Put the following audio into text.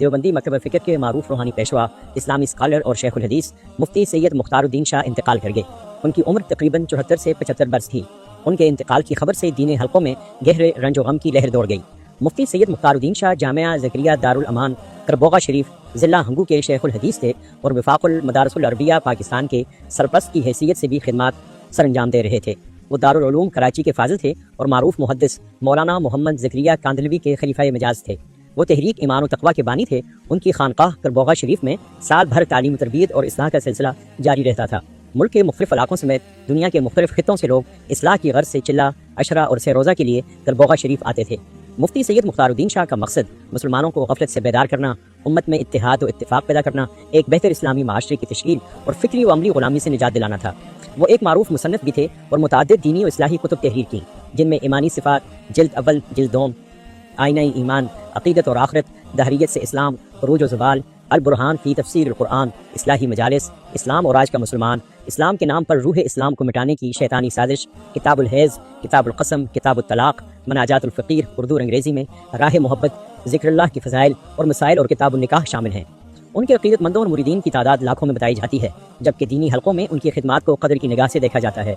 دیوبندی مکتب فکر کے معروف روحانی پیشوا، اسلامی اسکالر اور شیخ الحدیث مفتی سید مختار الدین شاہ انتقال کر گئے۔ ان کی عمر تقریباً 74 سے 75 برس تھی۔ ان کے انتقال کی خبر سے دینی حلقوں میں گہرے رنج و غم کی لہر دوڑ گئی۔ مفتی سید مختار الدین شاہ جامعہ زکریا دارالامان کربوغا شریف ضلع ہنگو کے شیخ الحدیث تھے اور وفاق المدارس العربیہ پاکستان کے سرپرست کی حیثیت سے بھی خدمات سر انجام دے رہے تھے۔ وہ دارالعلوم کراچی کے فاضل تھے اور معروف محدث مولانا محمد زکریا کاندھلوی کے خلیفہ مجاز تھے۔ وہ تحریک ایمان و تقویٰ کے بانی تھے۔ ان کی خانقاہ کربوغا شریف میں سال بھر تعلیم و تربیت اور اصلاح کا سلسلہ جاری رہتا تھا۔ ملک کے مختلف علاقوں سمیت دنیا کے مختلف خطوں سے لوگ اصلاح کی غرض سے چلہ، عشرہ اور سہ روزہ کے لیے کربوغا شریف آتے تھے۔ مفتی سید مختار الدین شاہ کا مقصد مسلمانوں کو غفلت سے بیدار کرنا، امت میں اتحاد و اتفاق پیدا کرنا، ایک بہتر اسلامی معاشرے کی تشکیل اور فکری و عملی غلامی سے نجات دلانا تھا۔ وہ ایک معروف مصنف بھی تھے اور متعدد دینی و اصلاحی کتب تحریر کیں، جن میں ایمانی صفات، جلد اول، جلد دوم، آئینہ ایمان، عقیدت اور آخرت، دہریت سے اسلام، عروج و زوال، البرہان فی تفسیر القرآن، اصلاحی مجالس، اسلام اور آج کا مسلمان، اسلام کے نام پر روح اسلام کو مٹانے کی شیطانی سازش، کتاب الحیض، کتاب القسم، کتاب الطلاق، مناجات الفقیر اردو اور انگریزی میں، راہ محبت، ذکر اللہ کی فضائل اور مسائل اور کتاب النکاح شامل ہیں۔ ان کے عقیدت مندوں اور مریدین کی تعداد لاکھوں میں بتائی جاتی ہے، جبکہ دینی حلقوں میں ان کی خدمات کو قدر کی نگاہ سے دیکھا جاتا ہے۔